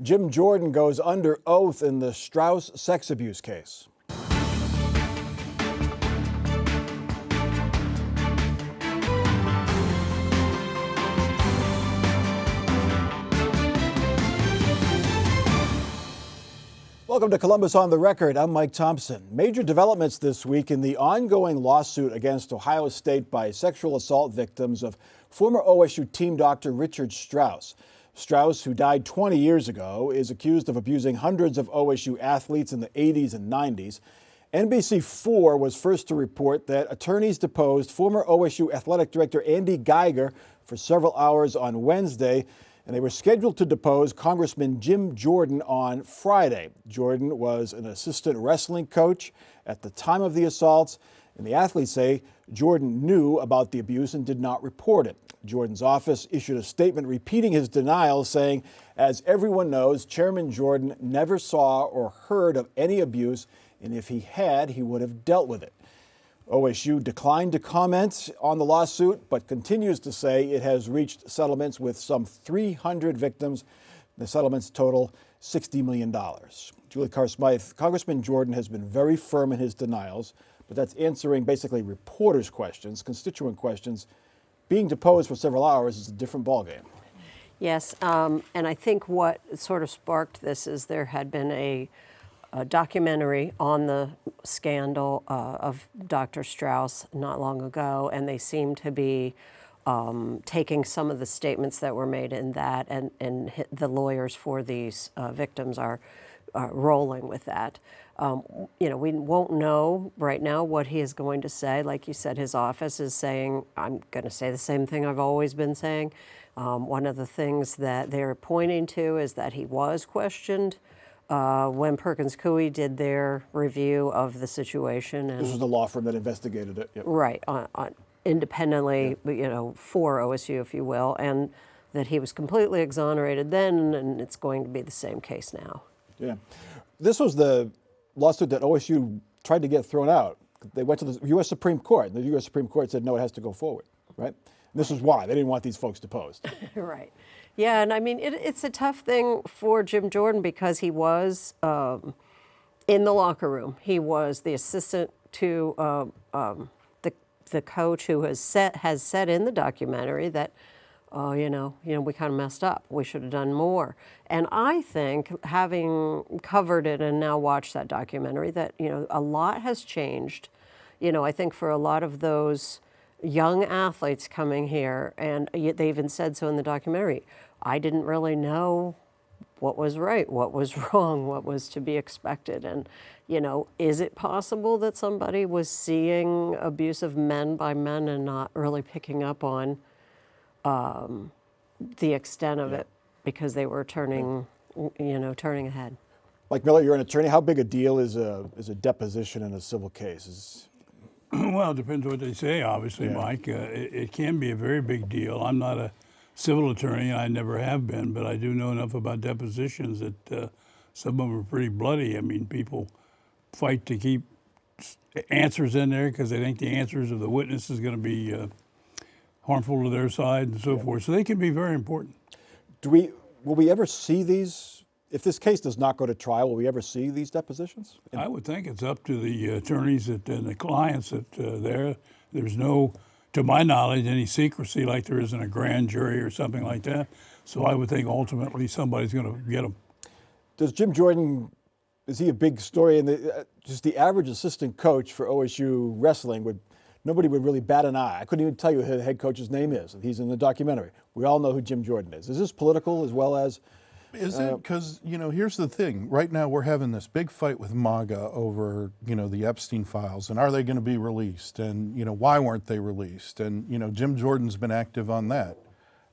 Jim Jordan goes under oath in the Strauss sex abuse case. Welcome to Columbus on the Record. I'm Mike Thompson. Major developments this week in the ongoing lawsuit against Ohio State by sexual assault victims of former OSU team doctor Richard Strauss. Strauss, who died 20 years ago, is accused of abusing hundreds of OSU athletes in the 80s and 90s. NBC4 was first to report that attorneys deposed former OSU athletic director Andy Geiger for several hours on Wednesday, and they were scheduled to depose Congressman Jim Jordan on Friday. Jordan was an assistant wrestling coach at the time of the assaults, and the athletes say Jordan knew about the abuse and did not report it. Jordan's office issued a statement repeating his denial, saying, as everyone knows, Chairman Jordan never saw or heard of any abuse, and if he had, he would have dealt with it. OSU declined to comment on the lawsuit, but continues to say it has reached settlements with some 300 victims. The settlements total $60 million. Julie Carr-Smythe, Congressman Jordan has been very firm in his denials, but that's answering basically reporters' questions, constituent questions. Being deposed for several hours is a different ballgame. Yes, and I think what sort of sparked this is there had been a documentary on the scandal of Dr. Strauss not long ago, and they seem to be taking some of the statements that were made in that, and the lawyers for these victims are rolling with that. We won't know right now what he is going to say. Like you said, his office is saying, I'm going to say the same thing I've always been saying. One of the things that they're pointing to is that he was questioned when Perkins Coie did their review of the situation. And, this was the law firm that investigated it. Yep. Right, independently, for OSU, if you will, and that he was completely exonerated then, and it's going to be the same case now. Yeah. This was the lawsuit that OSU tried to get thrown out. They went to the U.S. Supreme Court. The U.S. Supreme Court said, no, it has to go forward, right? And this is why. They didn't want these folks deposed. Right. Yeah, and I mean, it's a tough thing for Jim Jordan because he was in the locker room. He was the assistant to the coach who has said in the documentary that, we kind of messed up. We should have done more. And I think, having covered it and now watched that documentary, that a lot has changed. I think for a lot of those young athletes coming here, and they even said so in the documentary, I didn't really know what was right, what was wrong, what was to be expected. And, is it possible that somebody was seeing abuse of men by men and not really picking up on the extent of it because they were turning ahead? Mike Miller, you're an attorney. How big a deal is a deposition in a civil case? Well, it depends what they say, obviously, Mike. It can be a very big deal. I'm not a civil attorney, and I never have been, but I do know enough about depositions that some of them are pretty bloody. I mean, people fight to keep answers in there because they think the answers of the witness is going to be harmful to their side and so forth. So they can be very important. Will we ever see these? If this case does not go to trial, will we ever see these depositions? I would think it's up to the attorneys and the clients that there's no, to my knowledge, any secrecy like there is in a grand jury or something like that. So I would think ultimately somebody's going to get them. Does Jim Jordan, is he a big story? Just the average assistant coach for OSU wrestling, nobody would really bat an eye. I couldn't even tell you who the head coach's name is. He's in the documentary. We all know who Jim Jordan is. Is this political as well as? Is it? Because, here's the thing. Right now we're having this big fight with MAGA over, the Epstein files, and are they going to be released? And, why weren't they released? And, Jim Jordan's been active on that.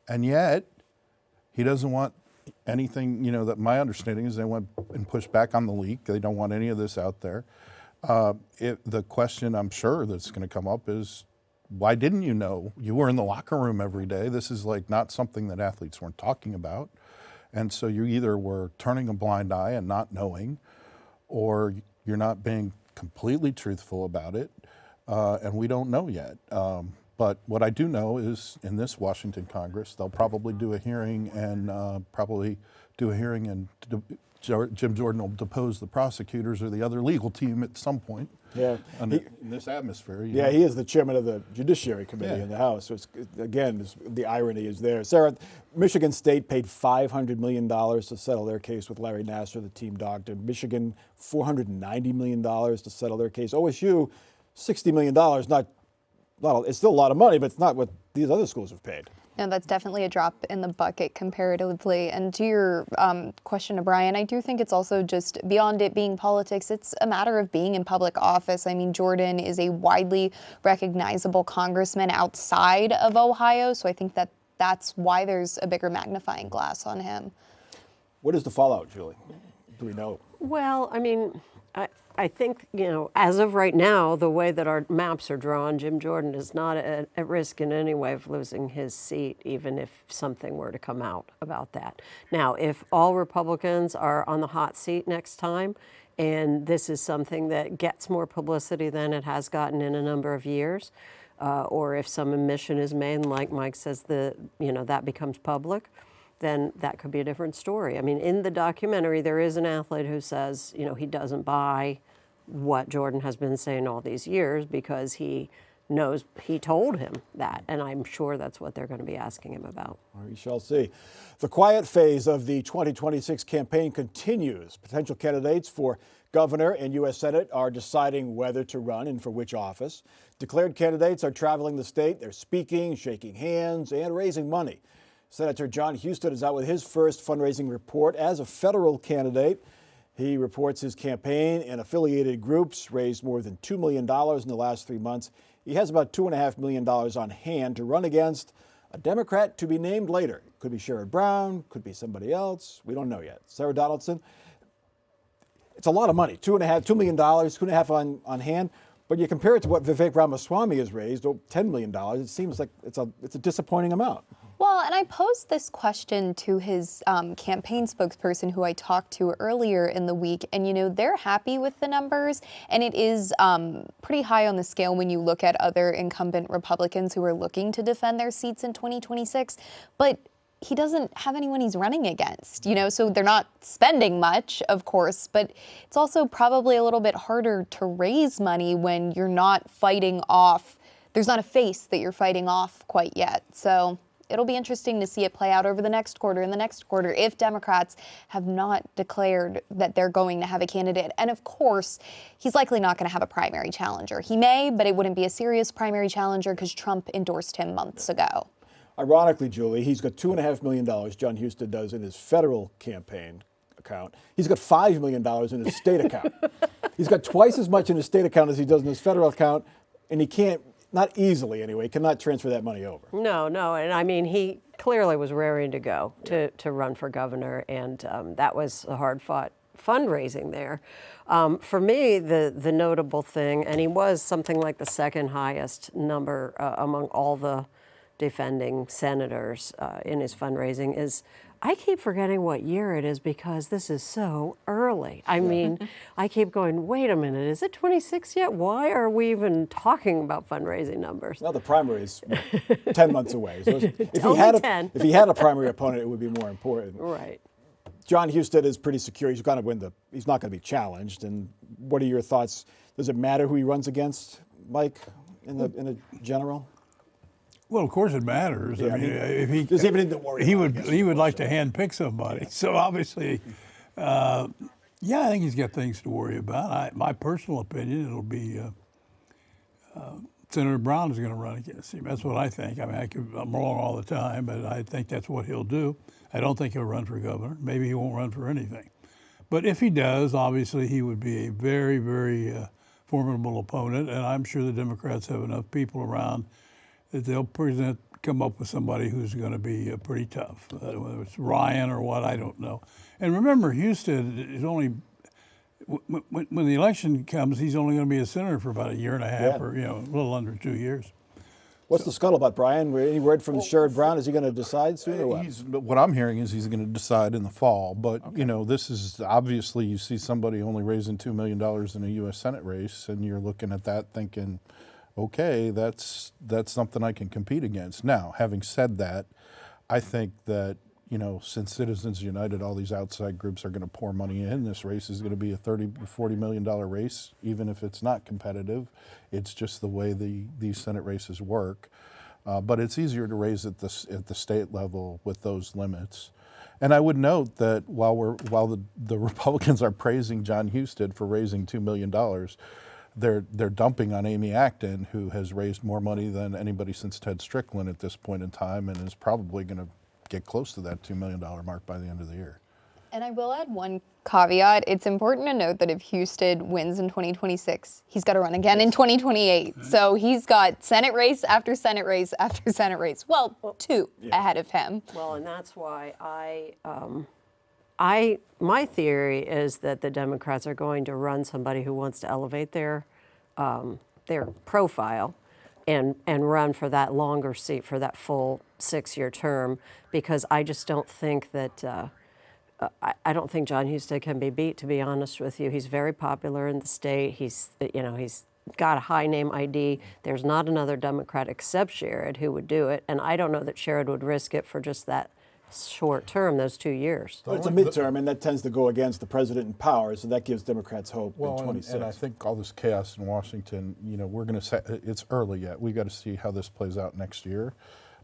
And yet, he doesn't want anything, that my understanding is they went and pushed back on the leak. They don't want any of this out there. The question I'm sure that's going to come up is, why didn't you know? You were in the locker room every day. This is like not something that athletes weren't talking about. And so you either were turning a blind eye and not knowing, or you're not being completely truthful about it, and we don't know yet. But what I do know is in this Washington Congress, they'll probably do a hearing and probably do a hearing and Jim Jordan will depose the prosecutors or the other legal team at some point. Yeah. In this atmosphere. Yeah, he is the chairman of the Judiciary Committee in the House. So it's, again, the irony is there. Sarah, Michigan State paid $500 million to settle their case with Larry Nassar, the team doctor. Michigan, $490 million to settle their case. OSU, $60 million. It's still a lot of money, but it's not what these other schools have paid. No, that's definitely a drop in the bucket comparatively. And to your question to Brian, I do think it's also just beyond it being politics, it's a matter of being in public office. I mean, Jordan is a widely recognizable congressman outside of Ohio, so I think that that's why there's a bigger magnifying glass on him. What is the fallout, Julie? Do we know? Well, I mean, I think, as of right now, the way that our maps are drawn, Jim Jordan is not at risk in any way of losing his seat, even if something were to come out about that. Now, if all Republicans are on the hot seat next time, and this is something that gets more publicity than it has gotten in a number of years, or if some admission is made, and like Mike says, that becomes public, then that could be a different story. I mean, in the documentary, there is an athlete who says, he doesn't buy what Jordan has been saying all these years because he knows he told him that. And I'm sure that's what they're going to be asking him about. We shall see. The quiet phase of the 2026 campaign continues. Potential candidates for governor and U.S. Senate are deciding whether to run and for which office. Declared candidates are traveling the state. They're speaking, shaking hands, and raising money. Senator Jon Husted is out with his first fundraising report as a federal candidate. He reports his campaign and affiliated groups raised more than $2 million in the last 3 months. He has about $2.5 million on hand to run against a Democrat to be named later. Could be Sherrod Brown, could be somebody else. We don't know yet. Sarah Donaldson, it's a lot of money, $2 million, $2.5 on hand. But you compare it to what Vivek Ramaswamy has raised, $10 million, it seems like it's a disappointing amount. Well, and I posed this question to his campaign spokesperson who I talked to earlier in the week, and they're happy with the numbers, and it is pretty high on the scale when you look at other incumbent Republicans who are looking to defend their seats in 2026, but he doesn't have anyone he's running against, so they're not spending much, of course, but it's also probably a little bit harder to raise money when you're not fighting off, there's not a face that you're fighting off quite yet, so it'll be interesting to see it play out over the next quarter and the next quarter if Democrats have not declared that they're going to have a candidate. And of course, he's likely not going to have a primary challenger. He may, but it wouldn't be a serious primary challenger because Trump endorsed him months ago. Ironically, Julie, he's got $2.5 million, Jon Husted does, in his federal campaign account. He's got $5 million in his state account. He's got twice as much in his state account as he does in his federal account, and he can't, not easily anyway, cannot transfer that money over. No, and I mean, he clearly was raring to go to run for governor, and that was a hard-fought fundraising there. For me, the notable thing, and he was something like the second highest number among all the defending senators in his fundraising, is I keep forgetting what year it is because this is so early. I mean, I keep going, wait a minute, is it 26 yet? Why are we even talking about fundraising numbers? Well, the primary is 10 months away. So if he had a primary opponent, it would be more important. Right. Jon Husted is pretty secure. He's going to win he's not going to be challenged. And what are your thoughts? Does it matter who he runs against, Mike, in the general? Well, of course it matters. Yeah, I mean, if he there's even to worry he about, would he would like to handpick somebody. So obviously, I think he's got things to worry about. My personal opinion, it'll be Senator Brown is going to run against him. That's what I think. I mean, I'm wrong all the time, but I think that's what he'll do. I don't think he'll run for governor. Maybe he won't run for anything. But if he does, obviously he would be a very, very formidable opponent, and I'm sure the Democrats have enough people around that they'll come up with somebody who's going to be pretty tough, whether it's Ryan or what, I don't know. And remember, Husted is only, when the election comes, he's only going to be a senator for about a year and a half, or a little under 2 years. What's the scuttlebutt, Brian? Any word from Sherrod Brown? Is he going to decide soon or what? What I'm hearing is he's going to decide in the fall. But, this is obviously, you see somebody only raising $2 million in a U.S. Senate race, and you're looking at that thinking, okay, that's something I can compete against. Now, having said that, I think that you know, since Citizens United, all these outside groups are going to pour money in. This race is going to be a $30 to $40 million race, even if it's not competitive. It's just the way these Senate races work. But it's easier to raise at the state level with those limits. And I would note that while the Republicans are praising John Husted for raising $2 million, they're dumping on Amy Acton, who has raised more money than anybody since Ted Strickland at this point in time, and is probably going to get close to that $2 million mark by the end of the year. And I will add one caveat. It's important to note that if Husted wins in 2026, he's got to run again in 2028. So he's got Senate race after Senate race after Senate race. Well, two ahead of him. Well, and that's why my theory is that the Democrats are going to run somebody who wants to elevate their profile and run for that longer seat for that full 6-year term, because I just don't think that I don't think John Husted can be beat, to be honest with you. He's very popular in the state. He's got a high name ID. There's not another Democrat except Sherrod who would do it, and I don't know that Sherrod would risk it for just that short term, those 2 years. But it's a midterm, and that tends to go against the president in power, so that gives Democrats hope in 26. And I think all this chaos in Washington, you know, we're going to say it's early yet. We got to see how this plays out next year.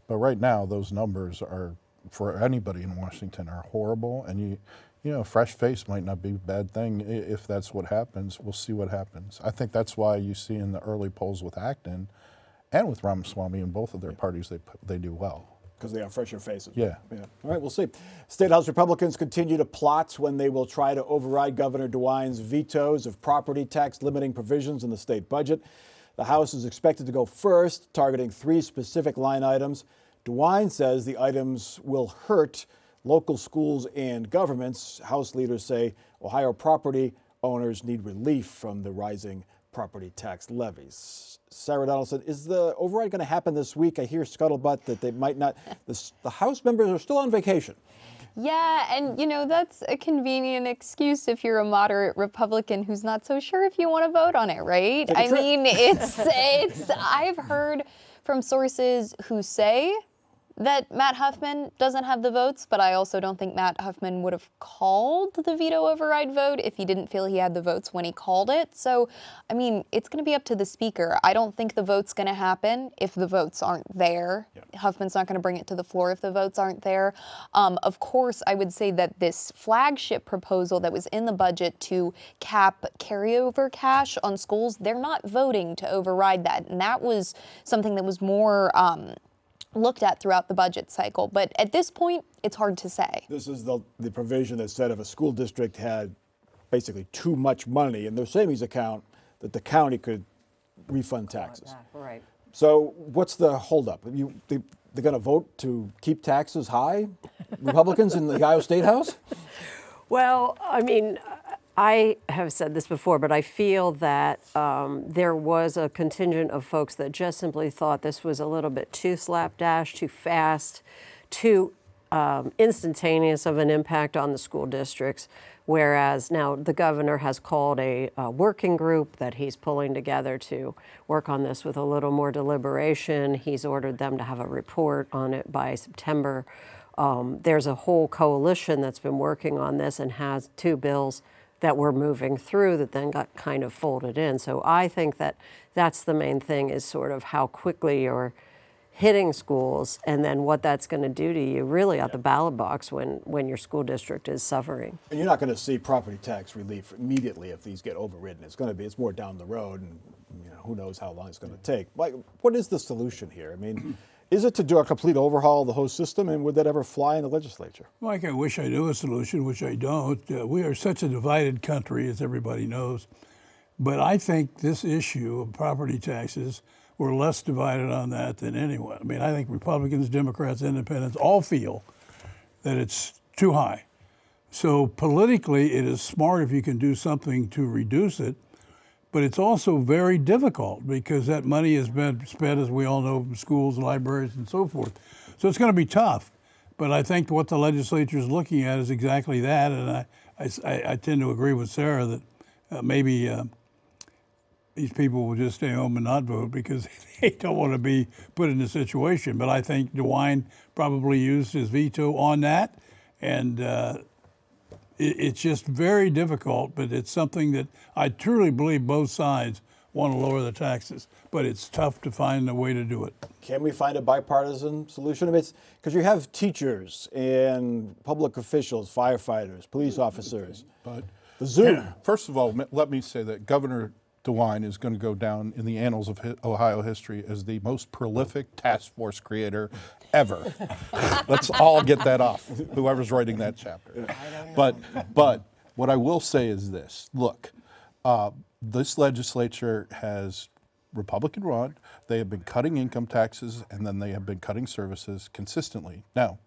But right now, those numbers are, for anybody in Washington, are horrible. And you know, a fresh face might not be a bad thing if that's what happens. We'll see what happens. I think that's why you see in the early polls with Acton and with Ramaswamy in both of their parties, they do well. Because they are fresher faces. Yeah. All right, we'll see. State House Republicans continue to plot when they will try to override Governor DeWine's vetoes of property tax limiting provisions in the state budget. The House is expected to go first, targeting 3 specific line items. DeWine says the items will hurt local schools and governments. House leaders say Ohio property owners need relief from the rising property tax levies. Sarah Donaldson, is the override going to happen this week? I hear scuttlebutt that they might not. The House members are still on vacation. Yeah, and you know, that's a convenient excuse if you're a moderate Republican who's not so sure if you want to vote on it, right? I mean, it's I've heard from sources who say that Matt Huffman doesn't have the votes, but I also don't think Matt Huffman would have called the veto override vote if he didn't feel he had the votes when he called it. So, I mean, it's going to be up to the speaker. I don't think the vote's going to happen if the votes aren't there. Yeah. Huffman's not going to bring it to the floor if the votes aren't there. Of course, I would say that this flagship proposal that was in the budget to cap carryover cash on schools, they're not voting to override that. And that was something that was more looked at throughout the budget cycle. But at this point, it's hard to say. This is the provision that said if a school district had basically too much money in their savings account, that the county could refund taxes. Right. So what's the holdup? They're going to vote to keep taxes high? Republicans in the Ohio State House? Well, I mean, I have said this before, but I feel that there was a contingent of folks that just simply thought this was a little bit too slapdash, too fast, too instantaneous of an impact on the school districts, whereas now the governor has called a working group that he's pulling together to work on this with a little more deliberation. He's ordered them to have a report on it by September. There's a whole coalition that's been working on this and has 2 bills that we're moving through that then got kind of folded in. So I think that that's the main thing, is sort of how quickly you're hitting schools and then what that's going to do to you really at the ballot box when your school district is suffering. And you're not going to see property tax relief immediately if these get overridden. It's more down the road, and who knows how long it's going to take. Like, what is the solution here? I mean, is it to do a complete overhaul of the whole system, and would that ever fly in the legislature? Mike, I wish I knew a solution, which I don't. We are such a divided country, as everybody knows. But I think this issue of property taxes, we're less divided on that than anyone. I mean, I think Republicans, Democrats, Independents all feel that it's too high. So politically, it is smart if you can do something to reduce it. But it's also very difficult because that money has been spent, as we all know, from schools, libraries, and so forth. So it's going to be tough. But I think what the legislature is looking at is exactly that. And I tend to agree with Sarah that maybe these people will just stay home and not vote because they don't want to be put in a situation. But I think DeWine probably used his veto on that, and it's just very difficult. But it's something that I truly believe both sides want to lower the taxes, but it's tough to find a way to do it. Can we find a bipartisan solution? I mean, it's because you have teachers and public officials, firefighters, police officers. But The Zoom. first of all, let me say that Governor DeWine is going to go down in the annals of Ohio history as the most prolific task force creator ever. Let's all get that off, whoever's writing that chapter. But what I will say is this. Look, this legislature has Republican run. They have been cutting income taxes, and then they have been cutting services consistently. Now,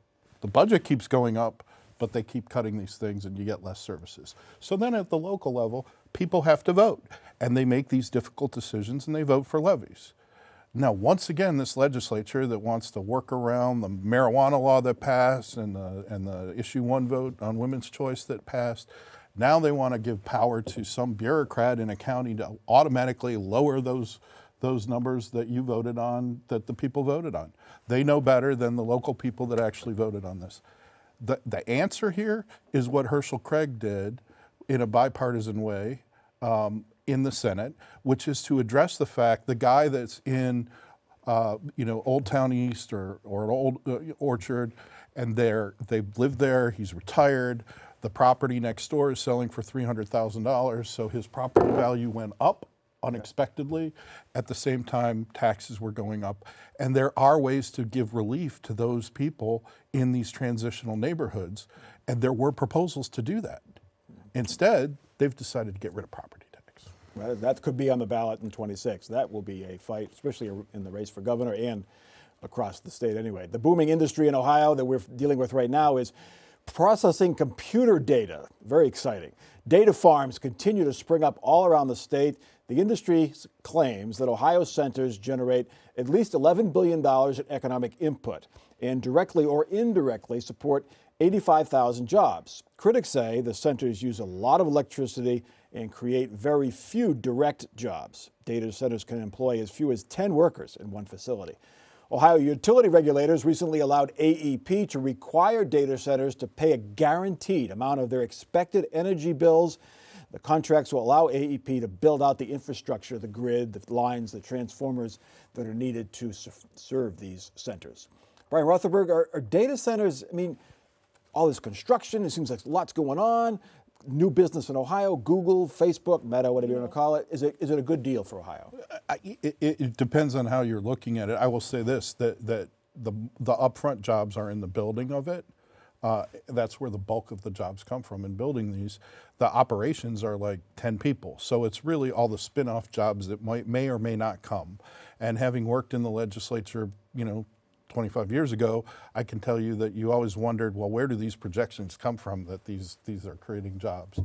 the budget keeps going up, but they keep cutting these things and you get less services. So then at the local level, people have to vote, and they make these difficult decisions and they vote for levies. Now, once again, this legislature that wants to work around the marijuana law that passed and the issue 1 vote on women's choice that passed, now they want to give power to some bureaucrat in a county to automatically lower those numbers that you voted on, that the people voted on. They know better than the local people that actually voted on this. The answer here is what Herschel Craig did in a bipartisan way in the Senate, which is to address the fact the guy that's in Old Town East or Old Orchard, and they've lived there, he's retired, the property next door is selling for $300,000, so his property value went up unexpectedly. At the same time, taxes were going up. And there are ways to give relief to those people in these transitional neighborhoods. And there were proposals to do that. Instead, they've decided to get rid of property tax. Well, that could be on the ballot in 26. That will be a fight, especially in the race for governor and across the state anyway. The booming industry in Ohio that we're dealing with right now is processing computer data. Very exciting. Data farms continue to spring up all around the state. The industry claims that Ohio centers generate at least $11 billion in economic input and directly or indirectly support 85,000 jobs. Critics say the centers use a lot of electricity and create very few direct jobs. Data centers can employ as few as 10 workers in one facility. Ohio utility regulators recently allowed AEP to require data centers to pay a guaranteed amount of their expected energy bills. The contracts will allow AEP to build out the infrastructure, the grid, the lines, the transformers that are needed to serve these centers. Brian Rutherford, are data centers, I mean, all this construction, it seems like lots going on, new business in Ohio, Google, Facebook, Meta, whatever you want to call it. Is it a good deal for Ohio? It depends on how you're looking at it. I will say this, that the upfront jobs are in the building of it. That's where the bulk of the jobs come from in building these. The operations are like 10 people. So it's really all the spin-off jobs that may or may not come. And having worked in the legislature, 25 years ago, I can tell you that you always wondered, well, where do these projections come from that these are creating jobs?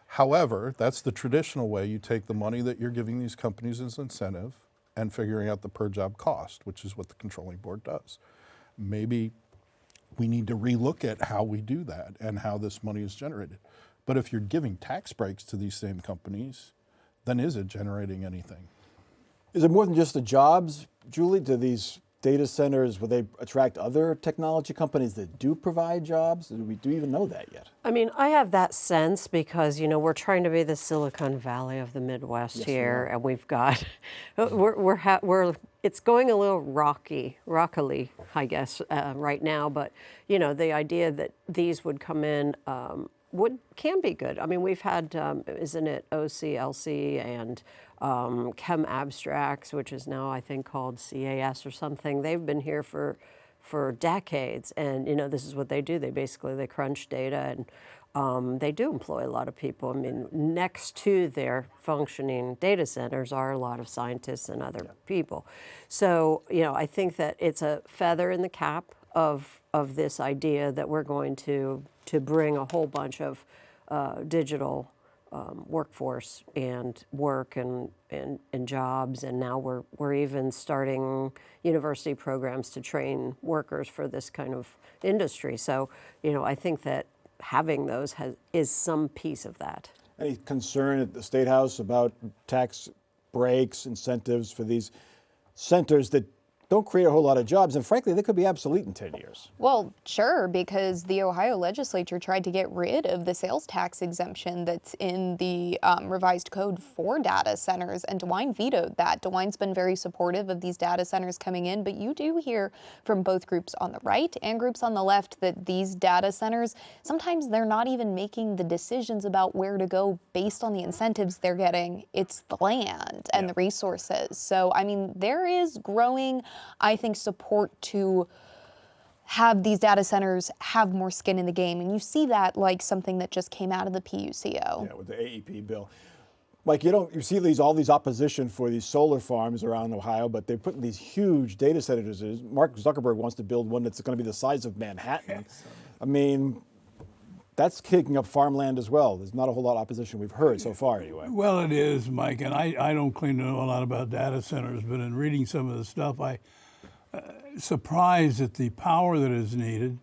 However, that's the traditional way. You take the money that you're giving these companies as incentive and figuring out the per job cost, which is what the controlling board does. Maybe we need to relook at how we do that and how this money is generated. But if you're giving tax breaks to these same companies, then is it generating anything? Is it more than just the jobs, Julie? Do these data centers, will they attract other technology companies that do provide jobs? Do we even know that yet? I mean, I have that sense because, we're trying to be the Silicon Valley of the Midwest here, and we've got, it's going a little rockily, I guess, right now. But, the idea that these would come in can be good. I mean, we've had, isn't it OCLC and Chem Abstracts, which is now I think called CAS or something. They've been here for decades, and this is what they do. They crunch data, and they do employ a lot of people. I mean, next to their functioning data centers are a lot of scientists and other people. So I think that it's a feather in the cap of this idea that we're going to bring a whole bunch of digital workforce and work and jobs, and now we're even starting university programs to train workers for this kind of industry. So I think that having those is some piece of that. Any concern at the State House about tax breaks, incentives for these centers that don't create a whole lot of jobs, and frankly, they could be obsolete in 10 years. Well, sure, because the Ohio legislature tried to get rid of the sales tax exemption that's in the revised code for data centers, and DeWine vetoed that. DeWine's been very supportive of these data centers coming in, but you do hear from both groups on the right and groups on the left that these data centers, sometimes they're not even making the decisions about where to go based on the incentives they're getting. It's the land and the resources. So, I mean, there is growing, I think, support to have these data centers have more skin in the game. And you see that like something that just came out of the PUCO. Yeah, with the AEP bill. Mike, you see all these opposition for these solar farms around Ohio, but they're putting these huge data centers. Mark Zuckerberg wants to build one that's going to be the size of Manhattan. I mean, that's kicking up farmland as well. There's not a whole lot of opposition we've heard so far anyway. Well, it is, Mike, and I don't claim to know a lot about data centers, but in reading some of the stuff, I surprised at the power that is needed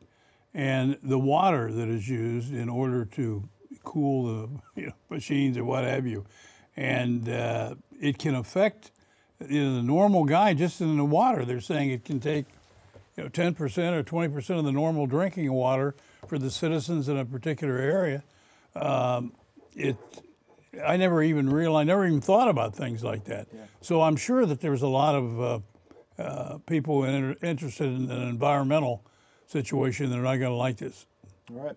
and the water that is used in order to cool the machines or what have you. And it can affect the normal guy just in the water. They're saying it can take 10% or 20% of the normal drinking water for the citizens in a particular area. I never even thought about things like that. Yeah. So I'm sure that there's a lot of people interested in an environmental situation that are not going to like this. All right.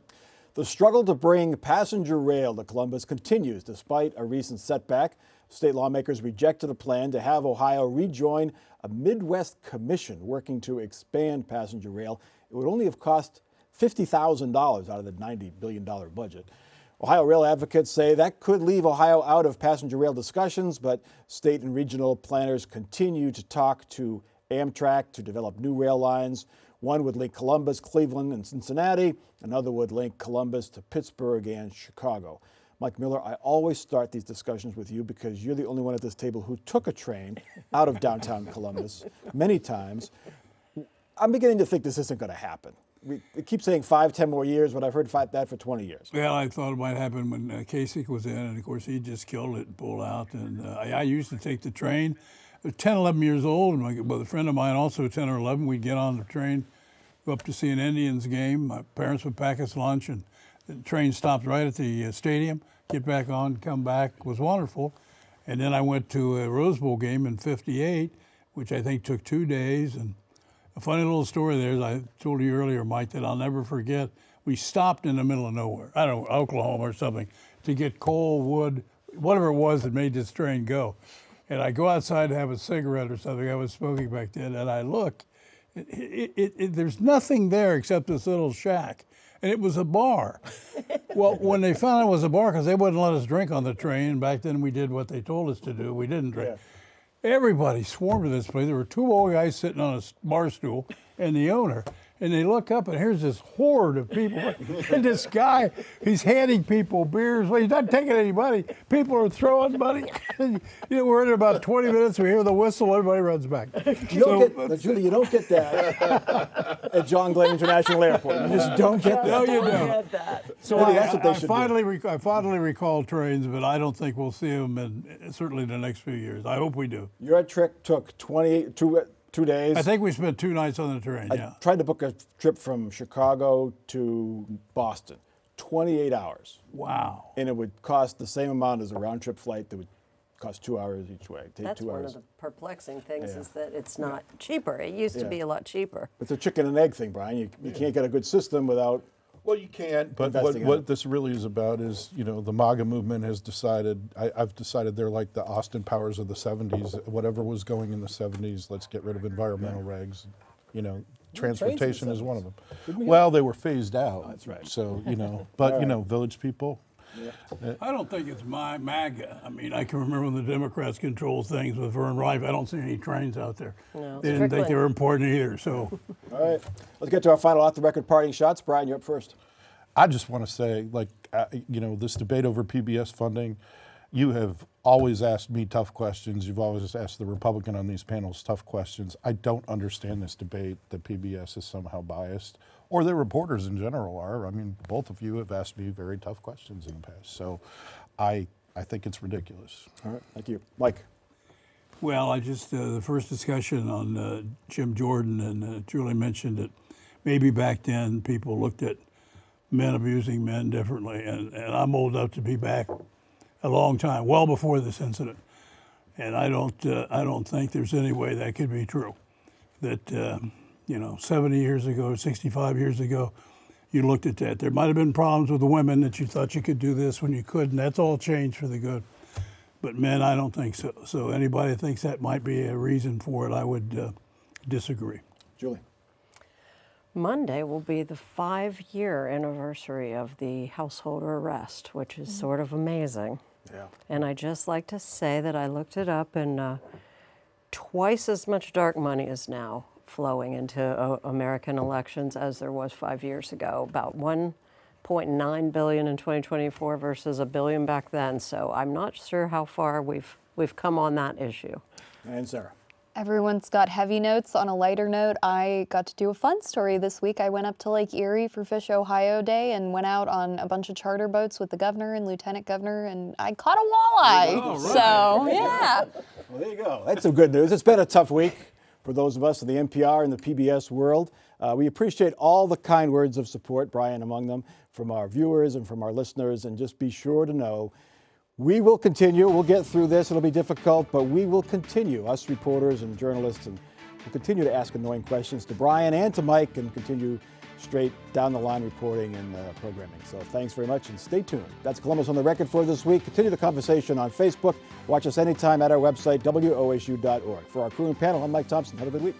The struggle to bring passenger rail to Columbus continues despite a recent setback. State lawmakers rejected a plan to have Ohio rejoin a Midwest commission working to expand passenger rail. It would only have cost $50,000 out of the $90 billion budget. Ohio rail advocates say that could leave Ohio out of passenger rail discussions, but state and regional planners continue to talk to Amtrak to develop new rail lines. One would link Columbus, Cleveland, and Cincinnati. Another would link Columbus to Pittsburgh and Chicago. Mike Miller, I always start these discussions with you because you're the only one at this table who took a train out of downtown Columbus many times. I'm beginning to think this isn't going to happen. We keep saying 5-10 more years, but I've heard that for 20 years. Well, I thought it might happen when Kasich was in, and of course he just killed it and pulled out. And I used to take the train. I was 10, 11 years old, and with a friend of mine, also 10 or 11, we'd get on the train, go up to see an Indians game. My parents would pack us lunch, and the train stopped right at the stadium. Get back on, come back. It was wonderful. And then I went to a Rose Bowl game in '58, which I think took 2 days. And a funny little story there, as I told you earlier, Mike, that I'll never forget. We stopped in the middle of nowhere, I don't know, Oklahoma or something, to get coal, wood, whatever it was that made this train go. And I go outside to have a cigarette or something. I was smoking back then, and I look. There's nothing there except this little shack, and it was a bar. Well, when they found out it was a bar, because they wouldn't let us drink on the train, back then we did what they told us to do. We didn't drink. Yeah. Everybody swarmed to this place. There were two old guys sitting on a bar stool and the owner. And they look up, and here's this horde of people. And this guy, he's handing people beers. Well, he's not taking any money. People are throwing money. We're in about 20 minutes. We hear the whistle. Everybody runs back. Julie, you don't get that at John Glenn International Airport. You just don't get that. No, you don't. So that's what they should do. I finally recall trains, but I don't think we'll see them certainly in the next few years. I hope we do. Your trip took 2 days. I think we spent 2 nights on the train, yeah. I tried to book a trip from Chicago to Boston, 28 hours. Wow. And it would cost the same amount as a round trip flight that would cost 2 hours each way. That's 2 one hours. of the perplexing things is that it's not cheaper. It used to be a lot cheaper. It's a chicken and egg thing, Brian. You can't get a good system without. Well, you can't, but what this really is about is, the MAGA movement has decided, I've decided they're like the Austin Powers of the 70s. Whatever was going in the 70s, let's get rid of environmental regs. Transportation is one of them. Well, they were phased out. That's right. So, but, village people. Yeah. I don't think it's MAGA. I mean, I can remember when the Democrats controlled things with Vern Rife. I don't see any trains out there. No. They didn't think they were important either. So, all right, let's get to our final off-the-record parting shots. Brian, you're up first. I just want to say, this debate over PBS funding, you have always asked me tough questions. You've always asked the Republican on these panels tough questions. I don't understand this debate that PBS is somehow biased, or the reporters in general are. I mean, both of you have asked me very tough questions in the past. So I think it's ridiculous. All right, thank you. Mike. Well, I just, the first discussion on Jim Jordan, and Julie mentioned that maybe back then people looked at men abusing men differently, and I'm old enough to be back a long time, well before this incident. And I don't think there's any way that could be true. That, 70 years ago, 65 years ago, you looked at that. There might have been problems with the women that you thought you could do this when you couldn't. That's all changed for the good. But men, I don't think so. So anybody that thinks that might be a reason for it, I would disagree. Julie. Monday will be the 5-year anniversary of the household arrest, which is sort of amazing. Yeah. And I just like to say that I looked it up, and twice as much dark money is now flowing into American elections as there was 5 years ago. About $1.9 billion in 2024 versus $1 billion back then. So I'm not sure how far we've come on that issue. And Sarah. Everyone's got heavy notes. On a lighter note, I got to do a fun story this week. I went up to Lake Erie for Fish Ohio Day and went out on a bunch of charter boats with the governor and lieutenant governor, and I caught a walleye. Oh, right. So, yeah. Well, there you go. That's some good news. It's been a tough week for those of us in the NPR and the PBS world. We appreciate all the kind words of support, Brian among them, from our viewers and from our listeners. And just be sure to know we will continue. We'll get through this. It'll be difficult, but we will continue, us reporters and journalists, and we'll continue to ask annoying questions to Brian and to Mike and continue straight down the line reporting and programming. So thanks very much and stay tuned. That's Columbus on the Record for this week. Continue the conversation on Facebook. Watch us anytime at our website, WOSU.org. For our crew and panel, I'm Mike Thompson. Have a good week.